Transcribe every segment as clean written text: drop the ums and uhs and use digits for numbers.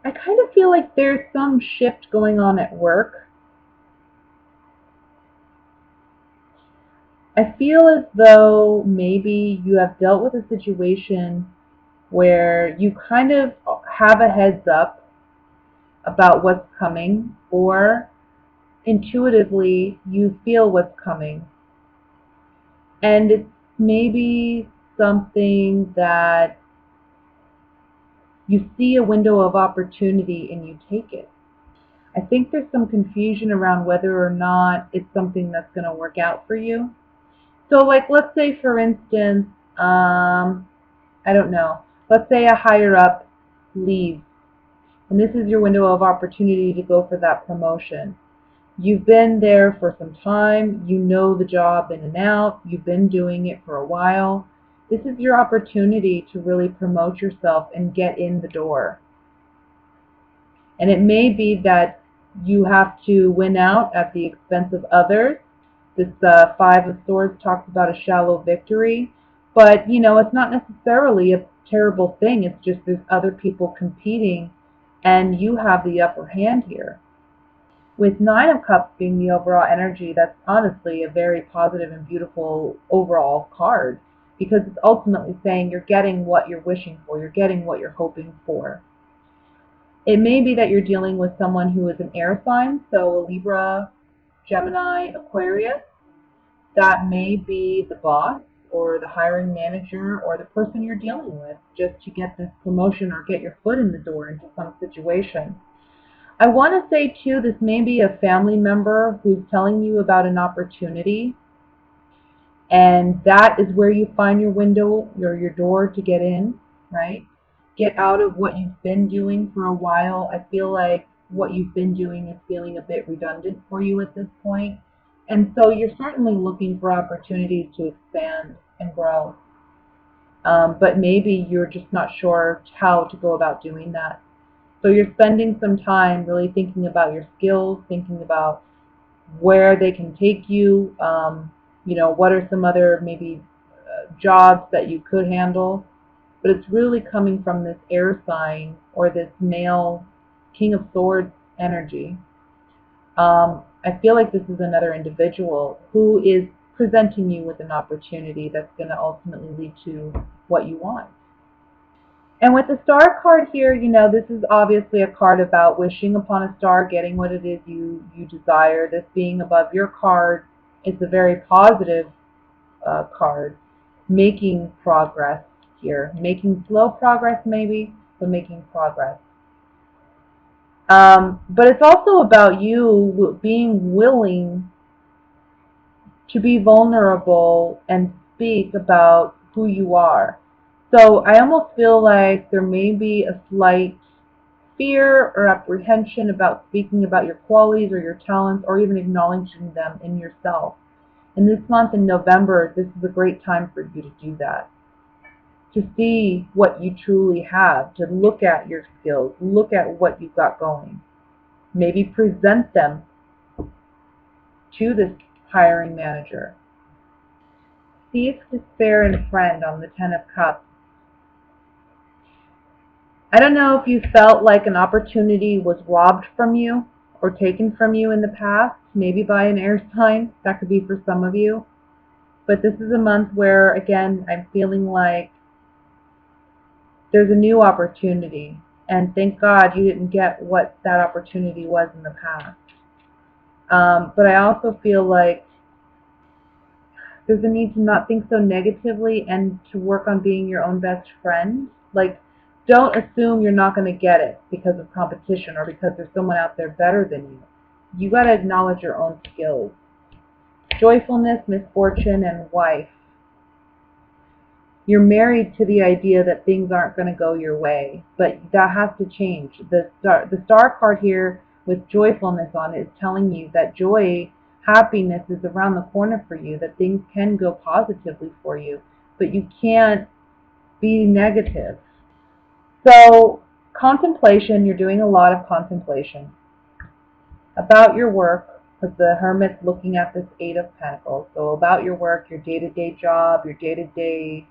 I kind of feel like there's some shift going on at work. I feel as though maybe you have dealt with a situation where you kind of have a heads up about what's coming, or intuitively you feel what's coming. And it's maybe something that you see a window of opportunity and you take it. I think there's some confusion around whether or not it's something that's going to work out for you. So, like, let's say, for instance, I don't know, let's say a higher up leaves, and this is your window of opportunity to go for that promotion. You've been there for some time, you know the job in and out, you've been doing it for a while. This is your opportunity to really promote yourself and get in the door. And it may be that you have to win out at the expense of others. This Five of Swords talks about a shallow victory, but it's not necessarily a terrible thing. It's just there's other people competing, and you have the upper hand here. With Nine of Cups being the overall energy, that's honestly a very positive and beautiful overall card, because it's ultimately saying you're getting what you're wishing for, you're getting what you're hoping for. It may be that you're dealing with someone who is an air sign, so a Libra, Gemini, Aquarius. That may be the boss or the hiring manager or the person you're dealing with just to get this promotion or get your foot in the door into some situation. I want to say, too, this may be a family member who's telling you about an opportunity, and that is where you find your window or your door to get in, right? Get out of what you've been doing for a while. I feel like what you've been doing is feeling a bit redundant for you at this point. And so you're certainly looking for opportunities to expand and grow. But maybe you're just not sure how to go about doing that. So you're spending some time really thinking about your skills, thinking about where they can take you, what are some other maybe jobs that you could handle. But it's really coming from this air sign or this male King of Swords energy. I feel like this is another individual who is presenting you with an opportunity that's going to ultimately lead to what you want. And with the star card here, this is obviously a card about wishing upon a star, getting what it is you desire. This being above your card, it's a very positive card, making progress here. Making slow progress maybe, but making progress. But it's also about you being willing to be vulnerable and speak about who you are. So I almost feel like there may be a slight fear or apprehension about speaking about your qualities or your talents, or even acknowledging them in yourself. And this month in November, this is a great time for you to do that. To see what you truly have, to look at your skills, look at what you've got going. Maybe present them to this hiring manager. Thief, despair, and friend on the Ten of Cups. I don't know if you felt like an opportunity was robbed from you or taken from you in the past, maybe by an air sign. That could be for some of you. But this is a month where, again, I'm feeling like there's a new opportunity. And thank God you didn't get what that opportunity was in the past. But I also feel like there's a need to not think so negatively and to work on being your own best friend. Like, don't assume you're not going to get it because of competition or because there's someone out there better than you. You got to acknowledge your own skills. Joyfulness, misfortune, and wife. You're married to the idea that things aren't going to go your way, but that has to change. The star card here with joyfulness on it is telling you that joy, happiness is around the corner for you, that things can go positively for you, but you can't be negative. So contemplation, you're doing a lot of contemplation about your work, because the Hermit's looking at this Eight of Pentacles. So about your work, your day-to-day job, your day-to-day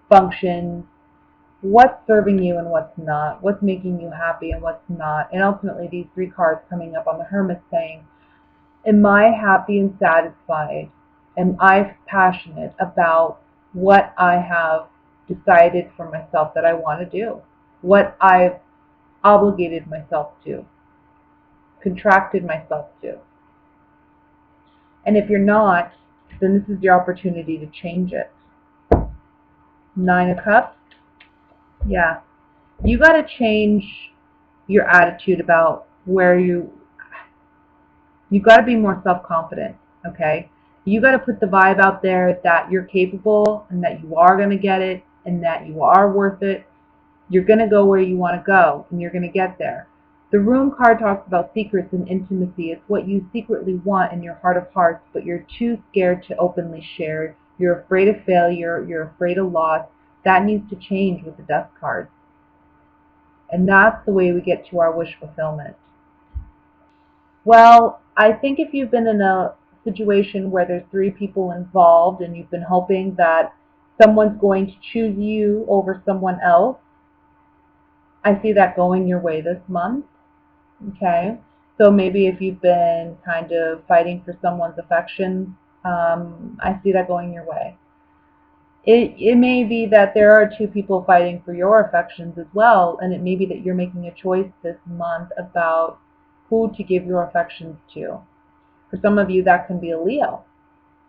functions, what's serving you and what's not, what's making you happy and what's not. And ultimately, these three cards coming up on the Hermit saying, am I happy and satisfied? Am I passionate about what I have decided for myself that I want to do? What I've obligated myself to, contracted myself to. And if you're not, then this is your opportunity to change it. Nine of Cups. Yeah. You got to change your attitude about where you got to be more self-confident, okay? You got to put the vibe out there that you're capable and that you are going to get it and that you are worth it. You're going to go where you want to go and you're going to get there. The Room card talks about secrets and intimacy. It's what you secretly want in your heart of hearts, but you're too scared to openly share. You're afraid of failure. You're afraid of loss. That needs to change with the Death card. And that's the way we get to our wish fulfillment. Well, I think if you've been in a situation where there's three people involved and you've been hoping that someone's going to choose you over someone else, I see that going your way this month. Okay? So maybe if you've been kind of fighting for someone's affection, I see that going your way. It may be that there are two people fighting for your affections as well, and it may be that you're making a choice this month about who to give your affections to. For some of you, that can be a Leo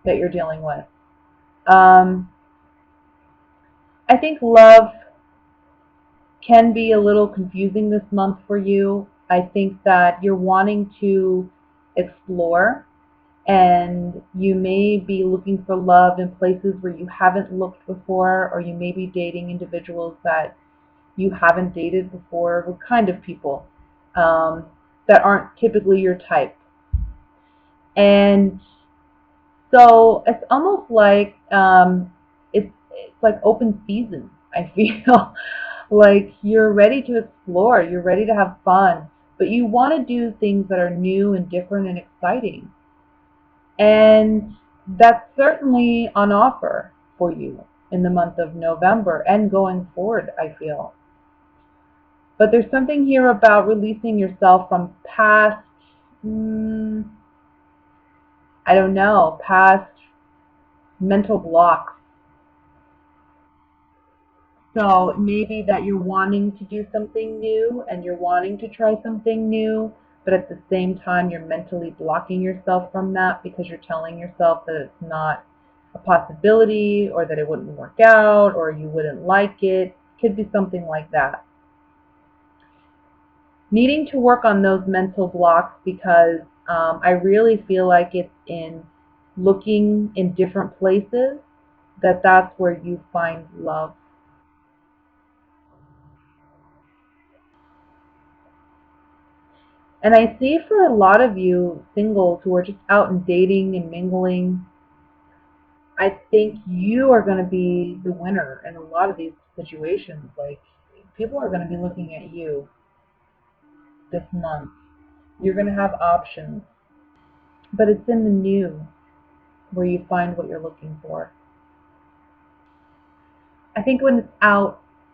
that you're dealing with. I think love can be a little confusing this month for you. I think that you're wanting to explore, and you may be looking for love in places where you haven't looked before, or you may be dating individuals that you haven't dated before, what kind of people that aren't typically your type. And so it's almost like it's like open season, I feel. Like you're ready to explore, you're ready to have fun, but you want to do things that are new and different and exciting. And that's certainly on offer for you in the month of November and going forward, I feel. But there's something here about releasing yourself from past, I don't know, past mental blocks. So maybe that you're wanting to do something new and you're wanting to try something new, but at the same time you're mentally blocking yourself from that because you're telling yourself that it's not a possibility or that it wouldn't work out or you wouldn't like it. Could be something like that. Needing to work on those mental blocks because I really feel like it's in looking in different places that's where you find love. And I see for a lot of you singles who are just out and dating and mingling, I think you are going to be the winner in a lot of these situations. Like, people are going to be looking at you this month. You're going to have options. But it's in the new where you find what you're looking for. I think when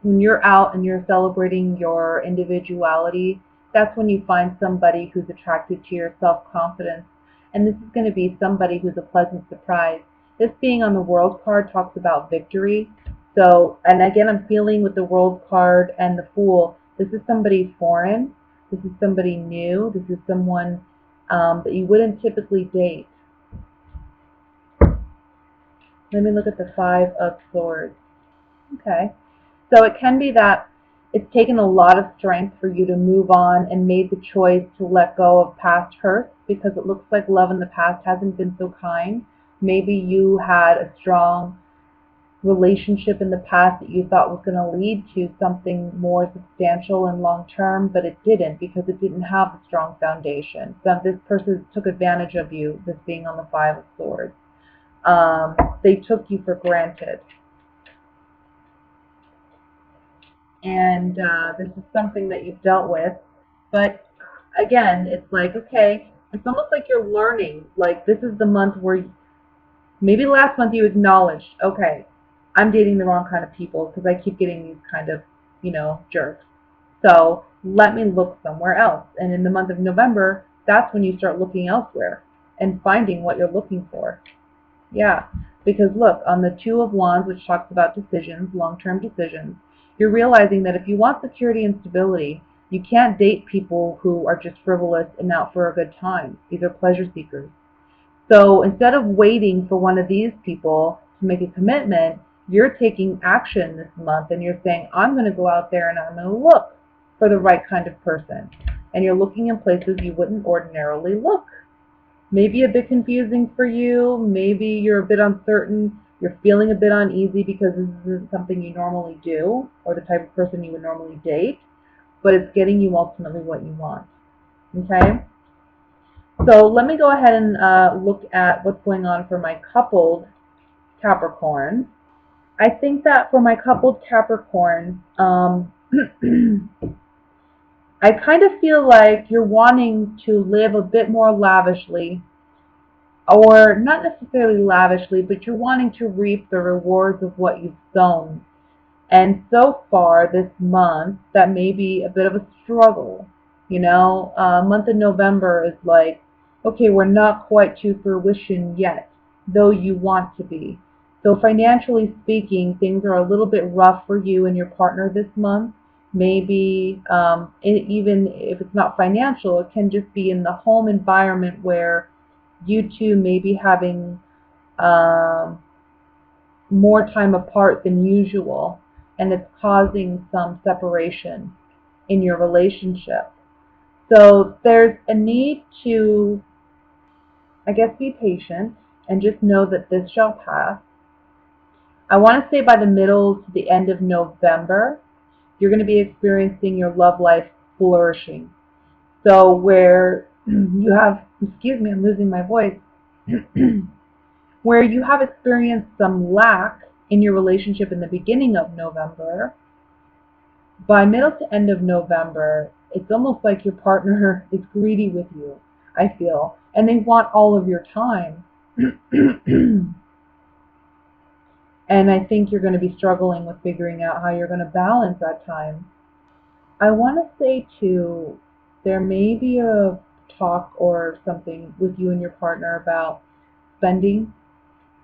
you're out and you're celebrating your individuality, that's when you find somebody who's attracted to your self-confidence. And this is going to be somebody who's a pleasant surprise. This being on the World card talks about victory. So, and again, I'm feeling with the World card and the Fool, this is somebody foreign. This is somebody new. This is someone that you wouldn't typically date. Let me look at the Five of Swords. Okay. So it can be that it's taken a lot of strength for you to move on and made the choice to let go of past hurts because it looks like love in the past hasn't been so kind. Maybe you had a strong relationship in the past that you thought was going to lead to something more substantial and long term, but it didn't because it didn't have a strong foundation. So this person took advantage of you, this being on the Five of Swords. They took you for granted. And this is something that you've dealt with. But again, it's like, okay, it's almost like you're learning. Like, this is the month where maybe last month you acknowledged, okay, I'm dating the wrong kind of people because I keep getting these kind of jerks. So let me look somewhere else. And in the month of November, that's when you start looking elsewhere and finding what you're looking for. Yeah, because look, on the Two of Wands, which talks about decisions, long-term decisions, you're realizing that if you want security and stability, you can't date people who are just frivolous and out for a good time. These are pleasure seekers. So instead of waiting for one of these people to make a commitment, you're taking action this month and you're saying, I'm going to go out there and I'm going to look for the right kind of person. And you're looking in places you wouldn't ordinarily look. Maybe a bit confusing for you. Maybe you're a bit uncertain. You're feeling a bit uneasy because this isn't something you normally do or the type of person you would normally date. But it's getting you ultimately what you want. Okay? So let me go ahead and look at what's going on for my coupled Capricorn. I think that for my coupled Capricorn, I kind of feel like you're wanting to live a bit more lavishly, or not necessarily lavishly, but you're wanting to reap the rewards of what you've sown. And so far this month, that may be a bit of a struggle. Month of November is like, okay, we're not quite to fruition yet, though you want to be. So financially speaking, things are a little bit rough for you and your partner this month. Maybe even if it's not financial, it can just be in the home environment where you two may be having more time apart than usual, and it's causing some separation in your relationship. So there's a need to, I guess, be patient and just know that this shall pass. I want to say by the middle to the end of November, you're going to be experiencing your love life flourishing. So where you have, excuse me, I'm losing my voice, where you have experienced some lack in your relationship in the beginning of November, by middle to end of November, it's almost like your partner is greedy with you, I feel, and they want all of your time. And I think you're going to be struggling with figuring out how you're going to balance that time. I want to say, too, there may be a talk or something with you and your partner about spending.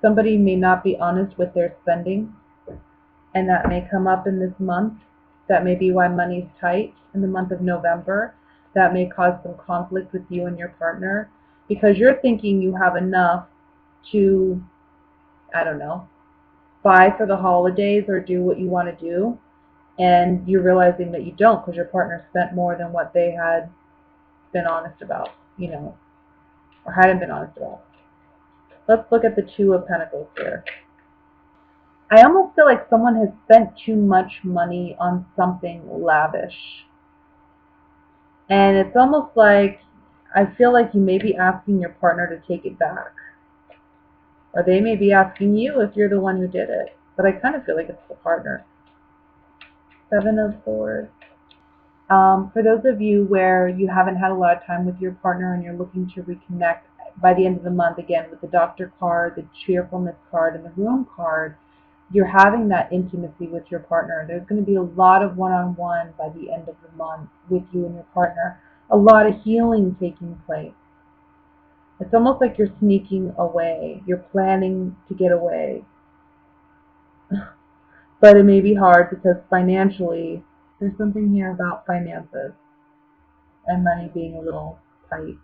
Somebody may not be honest with their spending, and that may come up in this month. That may be why money's tight in the month of November. That may cause some conflict with you and your partner because you're thinking you have enough to, I don't know, buy for the holidays or do what you want to do, and you're realizing that you don't because your partner spent more than what they had been honest about, or hadn't been honest about. Let's look at the Two of Pentacles here. I almost feel like someone has spent too much money on something lavish. And it's almost like, I feel like you may be asking your partner to take it back. Or they may be asking you if you're the one who did it. But I kind of feel like it's the partner. Seven of Swords. For those of you where you haven't had a lot of time with your partner and you're looking to reconnect by the end of the month, again, with the Doctor card, the Cheerfulness card, and the Room card, you're having that intimacy with your partner. There's going to be a lot of one-on-one by the end of the month with you and your partner. A lot of healing taking place. It's almost like you're sneaking away. You're planning to get away. But it may be hard because financially, there's something here about finances and money being a little tight.